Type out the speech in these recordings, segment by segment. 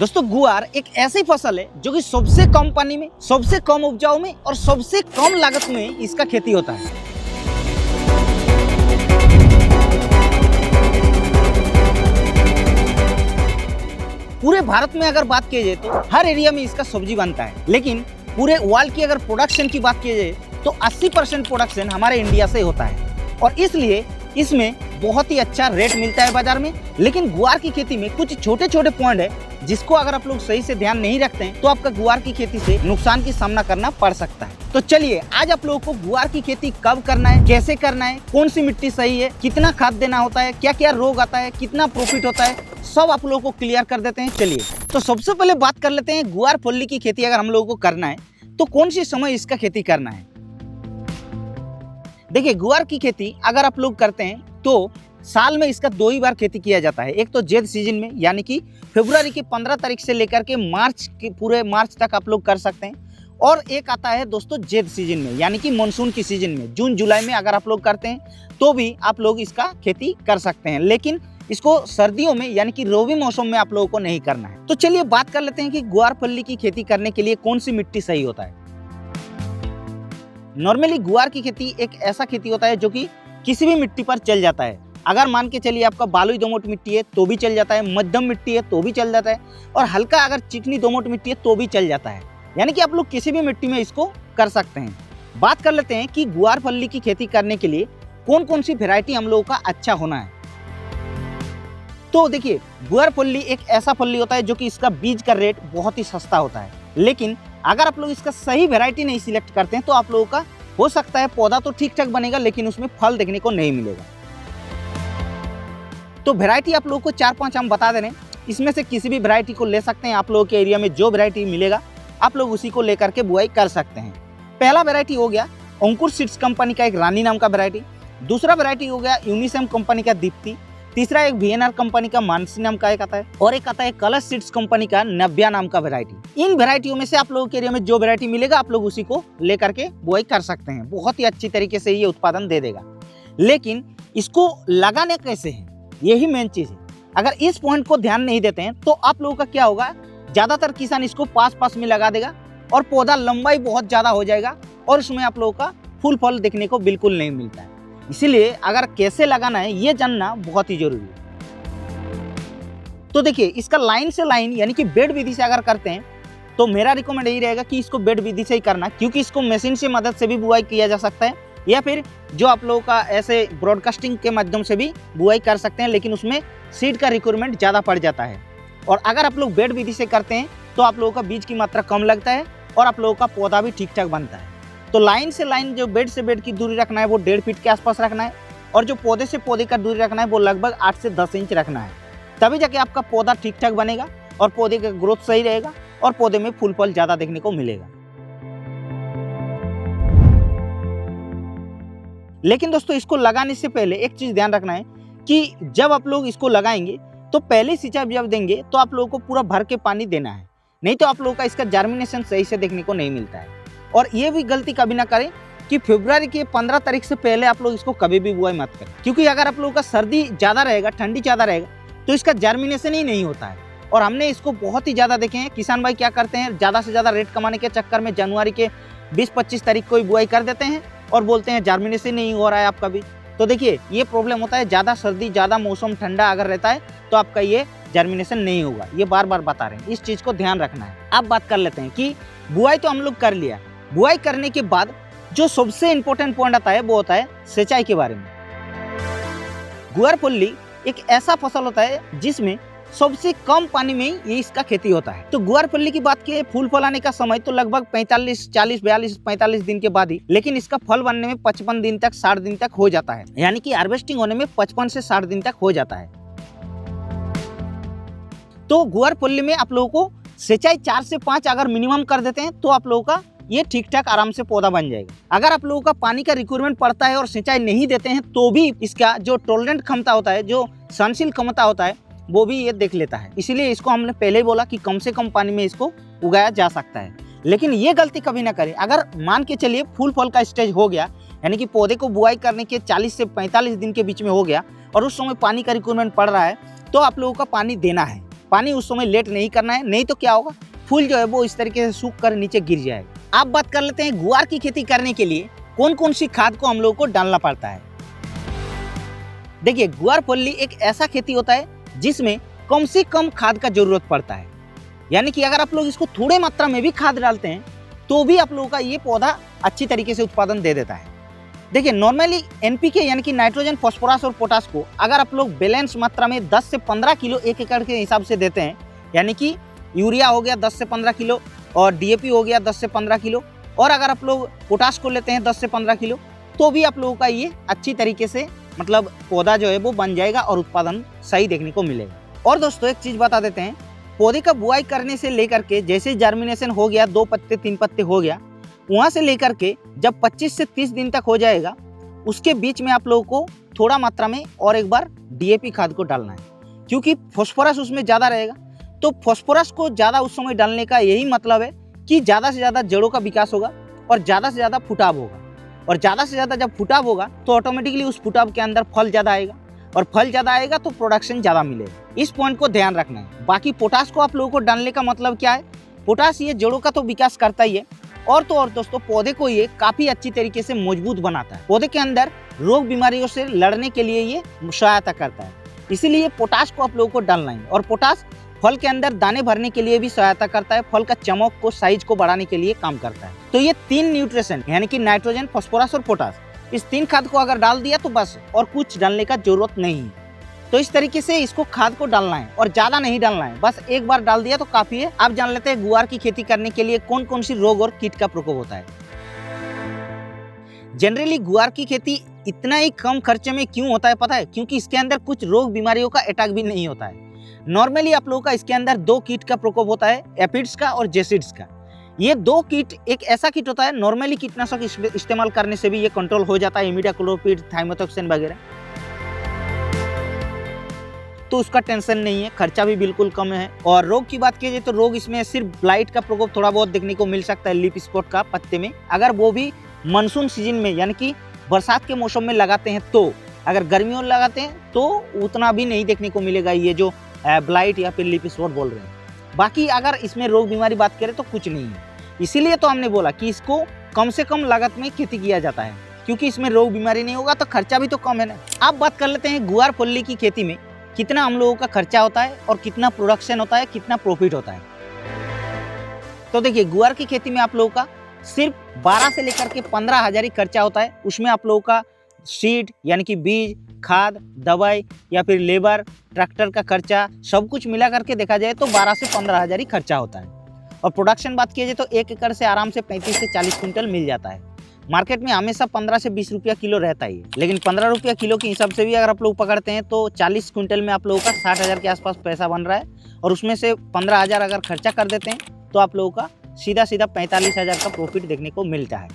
दोस्तों गुआर एक ऐसी फसल है जो कि सबसे कम पानी में, सबसे कम उपजाऊ में और सबसे कम लागत में इसका खेती होता है। पूरे भारत में अगर बात की जाए तो हर एरिया में इसका सब्जी बनता है, लेकिन पूरे वर्ल्ड की अगर प्रोडक्शन की बात की जाए तो 80% प्रोडक्शन हमारे इंडिया से होता है और इसलिए इसमें बहुत ही अच्छा रेट मिलता है बाजार में। लेकिन गुआर की खेती में कुछ छोटे छोटे पॉइंट है जिसको अगर आप लोग सही से ध्यान नहीं रखते हैं तो आपका गुआर की खेती से नुकसान की सामना करना पड़ सकता है। तो चलिए आज आप लोगों को गुआर की खेती कब करना है, कैसे करना है, कौन सी मिट्टी सही है, कितना खाद देना होता है, क्या क्या रोग आता है, कितना प्रॉफिट होता है, सब आप लोगों को क्लियर कर देते हैं। चलिए तो सबसे पहले बात कर लेते हैं गुआर फल्ली की खेती अगर हम लोगों को करना है तो कौन सी समय इसका खेती करना है। देखिए गुआर की खेती अगर आप लोग करते हैं तो साल में इसका 2 ही बार खेती किया जाता है। एक तो जेठ सीजन में यानी कि फरवरी की 15 तारीख से लेकर के मार्च के पूरे मार्च तक आप लोग कर सकते हैं, और एक आता है दोस्तों जेठ सीजन में यानी कि मानसून की सीजन में, जून जुलाई में अगर आप लोग करते हैं तो भी आप लोग इसका खेती कर सकते हैं, लेकिन इसको सर्दियों में यानी कि रबी मौसम में आप लोगों को नहीं करना है। तो चलिए बात कर लेते हैं कि गुआर फल्ली की खेती करने के लिए कौन सी मिट्टी सही होता है। नॉर्मली गुआर की खेती एक ऐसा खेती होता है जो कि किसी भी मिट्टी पर चल जाता है। अगर मान के चलिए आपका बालुई दोमट मिट्टी है तो भी चल जाता है, मध्यम मिट्टी है तो भी चल जाता है, और हल्का अगर चिकनी दोमट मिट्टी है तो भी चल जाता है, यानी कि आप लोग किसी भी मिट्टी में इसको कर सकते हैं। बात कर लेते हैं कि गुआर फल्ली की खेती करने के लिए कौन कौन सी वेराइटी हम लोगों का अच्छा होना है। तो देखिए गुआर फल्ली एक ऐसा फल्ली होता है जो कि इसका बीज का रेट बहुत ही सस्ता होता है, लेकिन अगर आप लोग इसका सही वेराइटी नहीं सिलेक्ट करते हैं तो आप लोगों का हो सकता है पौधा तो ठीक ठाक बनेगा लेकिन उसमें फल देखने को नहीं मिलेगा। तो वैरायटी आप लोगों को 4-5 हम बता दे रहे हैं, इसमें से किसी भी वैरायटी को ले सकते हैं। आप लोगों के एरिया में जो वैरायटी मिलेगा आप लोग उसी को लेकर के बुआई कर सकते हैं। पहला वैरायटी हो गया अंकुर सीड्स कंपनी का एक रानी नाम का वैरायटी, दूसरा वैरायटी हो गया यूनिसेम कंपनी का दीप्ति, तीसरा एक VNR कंपनी का मानसी नाम का एक आता है, और एक आता है कलश सीड्स कंपनी का नव्या नाम का वैरायटी। इन वैरायटियों में से आप लोगों के एरिया में जो वैरायटी मिलेगा आप लोग उसी को लेकर के बुआई कर सकते हैं। बहुत ही अच्छी तरीके से ये उत्पादन दे देगा, लेकिन इसको लगाने कैसे है यही मेन चीज है। अगर इस पॉइंट को ध्यान नहीं देते हैं तो आप लोगों का क्या होगा, ज्यादातर किसान इसको पास में लगा देगा और पौधा लंबाई बहुत ज्यादा हो जाएगा और उसमें आप लोगों का फूल फल देखने को बिल्कुल नहीं मिलता है। इसीलिए अगर कैसे लगाना है ये जानना बहुत ही जरूरी है। तो देखिए इसका लाइन से लाइन यानी कि बेड विधि से अगर करते हैं तो मेरा रिकमेंड यही रहेगा कि इसको बेड विधि से ही करना, क्योंकि इसको मशीन से मदद से भी बुआई किया जा सकता है या फिर जो आप लोगों का ऐसे ब्रॉडकास्टिंग के माध्यम से भी बुआई कर सकते हैं, लेकिन उसमें सीड का रिक्वायरमेंट ज़्यादा पड़ जाता है। और अगर आप लोग बेड विधि से करते हैं तो आप लोगों का बीज की मात्रा कम लगता है और आप लोगों का पौधा भी ठीक ठाक बनता है। तो लाइन से लाइन जो बेड से बेड की दूरी रखना है वो 1.5 फीट के आसपास रखना है, और जो पौधे से पौधे का दूरी रखना है वो लगभग 8 से 10 इंच रखना है, तभी जाके आपका पौधा ठीक ठाक बनेगा और पौधे का ग्रोथ सही रहेगा और पौधे में फूल फल ज़्यादा देखने को मिलेगा। लेकिन दोस्तों इसको लगाने से पहले एक चीज ध्यान रखना है कि जब आप लोग इसको लगाएंगे तो पहले सिंचाई जब देंगे तो आप लोगों को पूरा भर के पानी देना है, नहीं तो आप लोगों का इसका जर्मिनेशन सही से देखने को नहीं मिलता है। और ये भी गलती कभी ना करें कि फरवरी के 15 तारीख से पहले आप लोग इसको कभी भी बुआई मत करें, क्योंकि अगर आप लोगों का सर्दी ज़्यादा रहेगा, ठंडी ज़्यादा रहेगा तो इसका जर्मिनेशन ही नहीं होता है। और हमने इसको बहुत ही ज़्यादा देखे हैं, किसान भाई क्या करते हैं ज़्यादा से ज़्यादा रेट कमाने के चक्कर में जनवरी के 20-25 तारीख को ही बुआई कर देते हैं और बोलते हैं जर्मिनेशन नहीं हो रहा है आपका भी। तो देखिए ये प्रॉब्लम होता है, ज़्यादा सर्दी ज़्यादा मौसम ठंडा अगर रहता है तो आपका ये जर्मिनेशन नहीं होगा, ये बार बार बता रहे हैं, इस चीज़ को ध्यान रखना है। अब बात कर लेते हैं कि बुआई तो हम लोग कर लिया, बुआई करने के बाद जो सबसे इंपॉर्टेंट पॉइंट आता है वो होता है सिंचाई के बारे में। गुआर फल्ली एक ऐसा फसल होता है जिसमें सबसे कम पानी में ही ये इसका खेती होता है। तो गुआर फल्ली की बात की फूल फल आने का समय तो लगभग 45 दिन के बाद ही, लेकिन इसका फल बनने में 55 दिन तक 60 दिन तक हो जाता है, यानी कि हार्वेस्टिंग होने में 55 से 60 दिन तक हो जाता है। तो गुआर फल्ली में आप लोगों को सिंचाई 4 से 5 अगर मिनिमम कर देते हैं तो आप लोगों का ये ठीक ठाक आराम से पौधा बन जाएगा। अगर आप लोगों का पानी का रिक्वायरमेंट पड़ता है और सिंचाई नहीं देते हैं तो भी इसका जो टॉलरेंट क्षमता होता है, जो सहनशील क्षमता होता है वो भी ये देख लेता है। इसीलिए इसको हमने पहले ही बोला कि कम से कम पानी में इसको उगाया जा सकता है। लेकिन ये गलती कभी ना करें, अगर मान के चलिए फूल फल का स्टेज हो गया, यानी कि पौधे को बुआई करने के 40 से 45 दिन के बीच में हो गया और उस समय पानी का रिक्वायरमेंट पड़ रहा है, तो आप लोगों का पानी देना है। पानी उस समय लेट नहीं करना है, नहीं तो क्या होगा, फूल जो है वो इस तरीके से सूख कर नीचे गिर जाएगा। अब बात कर लेते हैं गुआर की खेती करने के लिए कौन कौन सी खाद को हम लोगों को डालना पड़ता है। देखिए, गुआर फल्ली एक ऐसा खेती होता है जिसमें कम से कम खाद का जरूरत पड़ता है, यानी कि अगर आप लोग इसको थोड़े मात्रा में भी खाद डालते हैं तो भी आप लोगों का ये पौधा अच्छी तरीके से उत्पादन दे देता है। देखिए, नॉर्मली एनपीके यानी कि नाइट्रोजन, फास्फोरस और पोटास को अगर आप लोग बैलेंस मात्रा में 10 से 15 किलो 1 एकड़ के हिसाब से देते हैं, यानी कि यूरिया हो गया 10 से 15 किलो और डीएपी हो गया 10 से 15 किलो, और अगर आप लोग पोटास को लेते हैं 10 से 15 किलो, तो भी आप लोगों का ये अच्छी तरीके से मतलब पौधा जो है वो बन जाएगा और उत्पादन सही देखने को मिलेगा। और दोस्तों एक चीज़ बता देते हैं, पौधे का बुआई करने से लेकर के जैसे जर्मिनेशन हो गया, 2 पत्ते 3 पत्ते हो गया, वहाँ से लेकर के जब 25 से 30 दिन तक हो जाएगा, उसके बीच में आप लोगों को थोड़ा मात्रा में और एक बार डीएपी खाद को डालना है, क्योंकि फास्फोरस उसमें ज़्यादा रहेगा। तो फास्फोरस को ज़्यादा उस समय डालने का यही मतलब है कि ज़्यादा से ज़्यादा जड़ों का विकास होगा और ज़्यादा से ज़्यादा फुटाव होगा, और ज़्यादा से ज़्यादा जब फुटाव होगा तो ऑटोमेटिकली उस फुटाव के अंदर फल ज़्यादा आएगा, और फल ज़्यादा आएगा तो प्रोडक्शन ज़्यादा मिलेगा। इस पॉइंट को ध्यान रखना है। बाकी पोटास को आप लोगों को डालने का मतलब क्या है, पोटास ये जड़ों का तो विकास करता ही है, और तो और दोस्तों पौधे को ये काफ़ी अच्छी तरीके से मजबूत बनाता है। पौधे के अंदर रोग बीमारियों से लड़ने के लिए ये सहायता करता है, इसीलिए पोटास को आप लोगों को डालना है। और पोटास फल के अंदर दाने भरने के लिए भी सहायता करता है, फल का चमक को, साइज को बढ़ाने के लिए काम करता है। तो ये 3 न्यूट्रिशन यानी कि नाइट्रोजन, फास्फोरस और पोटास, इस 3 खाद को अगर डाल दिया तो बस और कुछ डालने का जरूरत नहीं है। तो इस तरीके से इसको खाद को डालना है और ज़्यादा नहीं डालना है, बस एक बार डाल दिया तो काफ़ी है। अब जान लेते हैं गुआर की खेती करने के लिए कौन कौन सी रोग और कीट का प्रकोप होता है। जनरली गुआर की खेती इतना ही कम खर्चे में क्यों होता है पता है, क्योंकि इसके अंदर कुछ रोग बीमारियों का अटैक भी नहीं होता है। नॉर्मली आप लोगों का इसके अंदर 2 कीट का प्रकोप होता है, एफिड्स का और जेसिड्स का। ये 2 कीट एक ऐसा कीट होता है, नॉर्मली कीटनाशक इस्तेमाल करने से भी ये कंट्रोल हो जाता है, इमिडाक्लोप्रिड, थाइमेथॉक्सिन वगैरह, तो उसका टेंशन नहीं है, खर्चा भी बिल्कुल कम है। और रोग की बात की जाए तो रोग इसमें सिर्फ ब्लाइट का प्रकोप थोड़ा बहुत देखने को मिल सकता है, लीफ स्पॉट का पत्ते में, अगर वो भी मानसून सीजन में यानी कि बरसात के मौसम में लगाते हैं। तो अगर गर्मियों में लगाते हैं तो उतना भी नहीं देखने को मिलेगा, ये जो ब्लाइट या फिर लीफ स्पॉट बोल रहे हैं। बाकी अगर इसमें रोग बीमारी बात करें तो कुछ नहीं है, इसीलिए तो हमने बोला कि इसको कम से कम लागत में खेती किया जाता है, क्योंकि इसमें रोग बीमारी नहीं होगा तो खर्चा भी तो कम है ना। अब बात कर लेते हैं गुआर फल्ली की खेती में कितना हम लोगों का खर्चा होता है और कितना प्रोडक्शन होता है, कितना प्रॉफिट होता है। तो देखिए, गुआर की खेती में आप लोगों का सिर्फ 12 से लेकर के 15,000 ही खर्चा होता है। उसमें आप लोगों का सीड यानी कि बीज, खाद, दवाई या फिर लेबर, ट्रैक्टर का खर्चा, सब कुछ मिला करके देखा जाए तो 12 से 15,000 ही खर्चा होता है। और प्रोडक्शन बात की जाए तो 1 एकड़ से आराम से 35 से 40 क्विंटल मिल जाता है। मार्केट में हमेशा 15 से 20 रुपया किलो रहता ही है, लेकिन 15 रुपया किलो के हिसाब से भी अगर आप लोग पकड़ते हैं तो 40 क्विंटल में आप लोगों का 60,000 के आसपास पैसा बन रहा है, और उसमें से 15,000 अगर खर्चा कर देते हैं तो आप लोगों का सीधा 45,000 का प्रॉफिट देखने को मिलता है।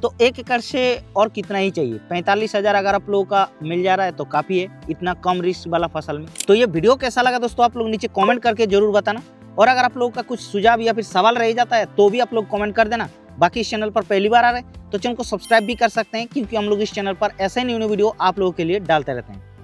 तो 1 एकड़ से और कितना ही चाहिए, 45,000 अगर आप लोगों का मिल जा रहा है तो काफ़ी है, इतना कम रिस्क वाला फसल में। तो ये वीडियो कैसा लगा दोस्तों, आप लोग नीचे कमेंट करके जरूर बताना, और अगर आप लोगों का कुछ सुझाव या फिर सवाल रह जाता है तो भी आप लोग कमेंट कर देना। बाकी इस चैनल पर पहली बार आ रहे हैं तो चैनल को सब्सक्राइब भी कर सकते हैं, क्योंकि हम लोग इस चैनल पर ऐसे न्यू वीडियो आप लोगों के लिए डालते रहते हैं।